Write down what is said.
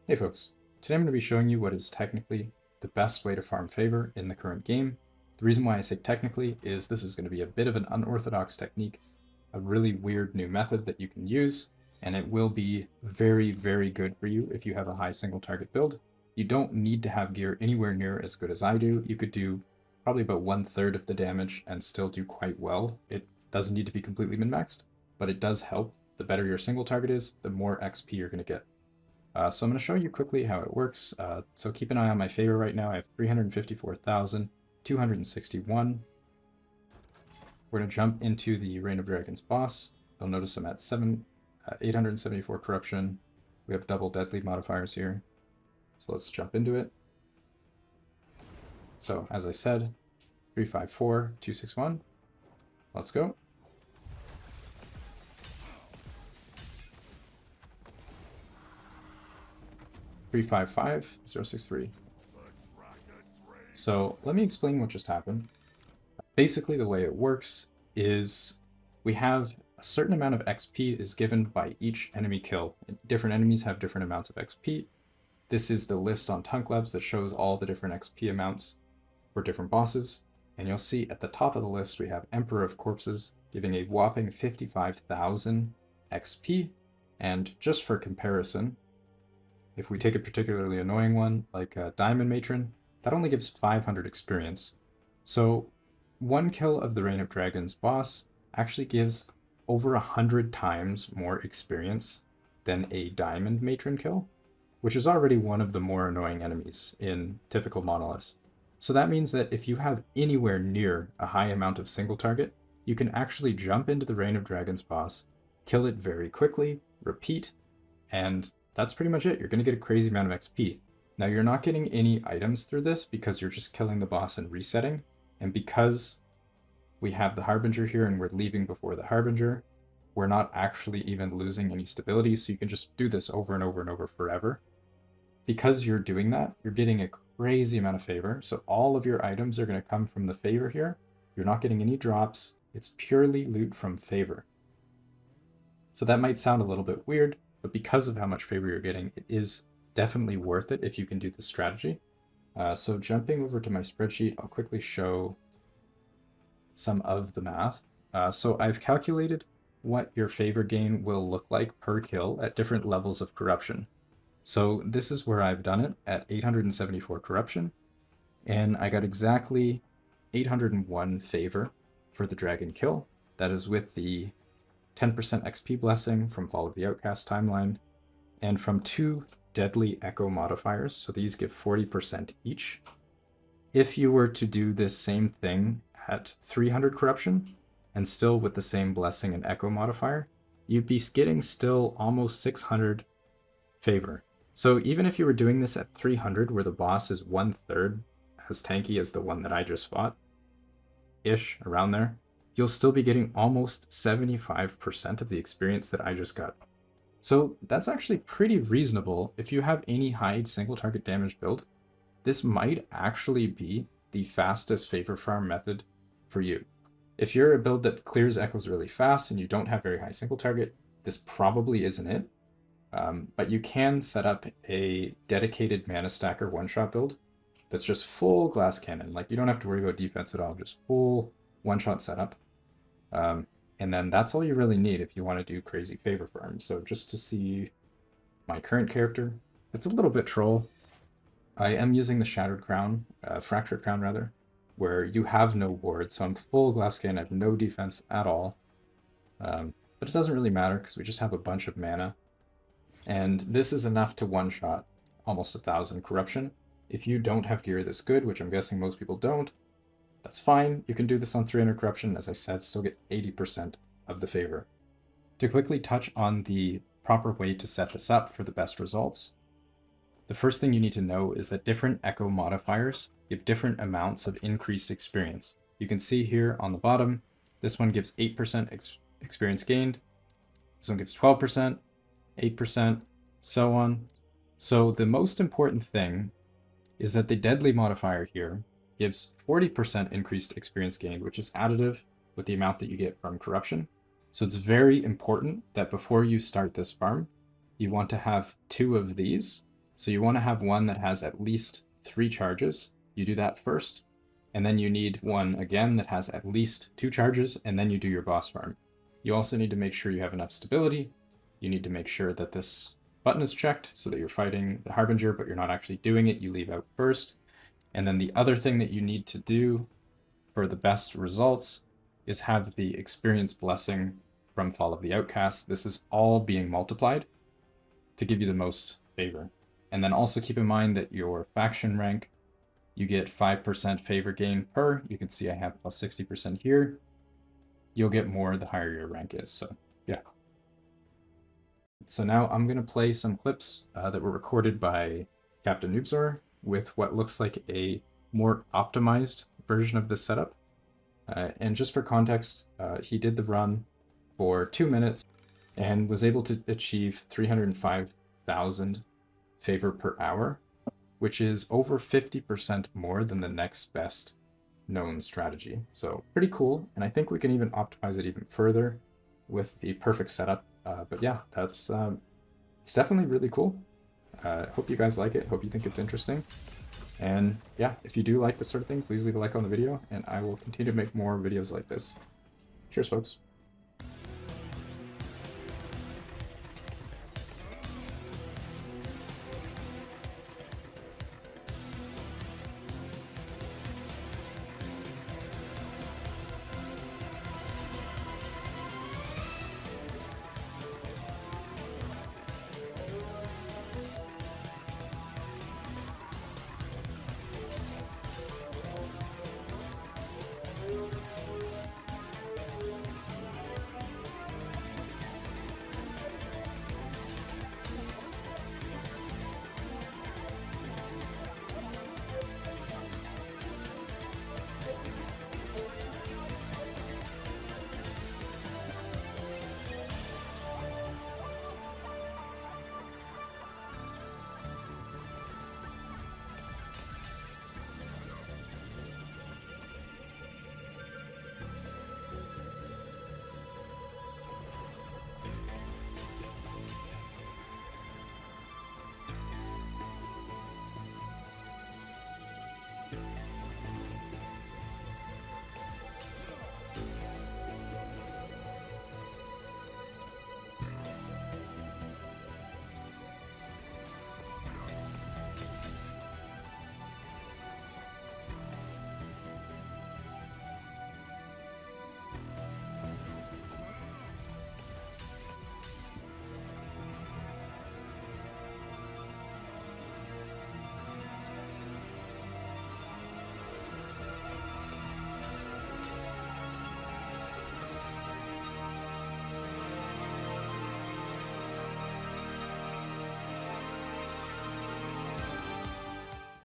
Hey folks, today I'm going to be showing you what is technically the best way to farm favor in the current game. The reason why I say technically is this is going to be a bit of an unorthodox technique, a really weird new method that you can use, and it will be very, very good for you if you have a high single target build. You don't need to have gear anywhere near as good as I do. You could do probably about 1/3 of the damage and still do quite well. It doesn't need to be completely min-maxed, but it does help. The better your single target is, the more XP you're going to get. So I'm going to show you quickly how it works. So keep an eye on my favor right now. I have 354,261. We're going to jump into the Reign of Dragons boss. You'll notice I'm at 874 corruption. We have double deadly modifiers here. So let's jump into it. So as I said, 354,261. Let's go. Three five five 063. So let me explain what just happened. Basically, the way it works is we have a certain amount of XP is given by each enemy kill. Different enemies have different amounts of XP. This is the list on Tunk Labs that shows all the different XP amounts for different bosses. And you'll see at the top of the list, we have Emperor of Corpses giving a whopping 55,000 XP. And just for comparison, if we take a particularly annoying one, like Diamond Matron, that only gives 500 experience. So one kill of the Reign of Dragons boss actually gives over 100 times more experience than a Diamond Matron kill, which is already one of the more annoying enemies in typical monoliths. So that means that if you have anywhere near a high amount of single target, you can actually jump into the Reign of Dragons boss, kill it very quickly, repeat, and that's pretty much it. You're going to get a crazy amount of XP. Now, you're not getting any items through this because you're just killing the boss and resetting. And because we have the Harbinger here and we're leaving before the Harbinger, we're not actually even losing any stability. So you can just do this over and over and over forever. Because you're doing that, you're getting a crazy amount of favor. So all of your items are going to come from the favor here. You're not getting any drops. It's purely loot from favor. So that might sound a little bit weird, but because of how much favor you're getting, it is definitely worth it if you can do this strategy. So jumping over to my spreadsheet, I'll quickly show some of the math. So I've calculated what your favor gain will look like per kill at different levels of corruption. So this is where I've done it at 874 corruption, and I got exactly 801 favor for the dragon kill. That is with the 10% XP blessing from Fall of the Outcast timeline, and from 2 deadly echo modifiers, so these give 40% each. If you were to do this same thing at 300 corruption, and still with the same blessing and echo modifier, you'd be getting still almost 600 favor. So even if you were doing this at 300, where the boss is 1/3 as tanky as the one that I just fought, around there, you'll still be getting almost 75% of the experience that I just got. So that's actually pretty reasonable. If you have any high single target damage build, this might actually be the fastest favor farm method for you. If you're a build that clears echoes really fast and you don't have very high single target, this probably isn't it. But you can set up a dedicated mana stacker one-shot build that's just full glass cannon. Like, you don't have to worry about defense at all, just full one-shot setup. And then that's all you really need if you want to do crazy favor farms. So just to see my current character, it's a little bit troll. I am using the Shattered Crown, Fractured Crown rather, where you have no ward. So I'm full glass cannon, I have no defense at all. But it doesn't really matter because we just have a bunch of mana. And this is enough to one-shot almost 1,000 corruption. If you don't have gear this good, which I'm guessing most people don't, that's fine. You can do this on 300 corruption. As I said, still get 80% of the favor. To quickly touch on the proper way to set this up for the best results, the first thing you need to know is that different echo modifiers give different amounts of increased experience. You can see here on the bottom, this one gives 8% experience gained. This one gives 12%, 8%, so on. So the most important thing is that the deadly modifier here gives 40% increased experience gained, which is additive with the amount that you get from corruption. So it's very important that before you start this farm, you want to have 2 of these. So you want to have one that has at least 3 charges. You do that first, and then you need one again that has at least 2 charges, and then you do your boss farm. You also need to make sure you have enough stability. You need to make sure that this button is checked so that you're fighting the Harbinger, but you're not actually doing it. You leave out first. And then the other thing that you need to do for the best results is have the experience blessing from Fall of the Outcast. This is all being multiplied to give you the most favor. And then also keep in mind that your faction rank, you get 5% favor gain per. You can see I have plus 60% here. You'll get more the higher your rank is. So yeah. So now I'm going to play some clips that were recorded by Captain Noobzor with what looks like a more optimized version of this setup. And just for context, he did the run for 2 minutes and was able to achieve 305,000 favor per hour, which is over 50% more than the next best known strategy. So pretty cool, and I think we can even optimize it even further with the perfect setup. But yeah, that's it's definitely really cool. Hope you guys like it. Hope you think it's interesting. And yeah, if you do like this sort of thing, please leave a like on the video, and I will continue to make more videos like this. Cheers, folks.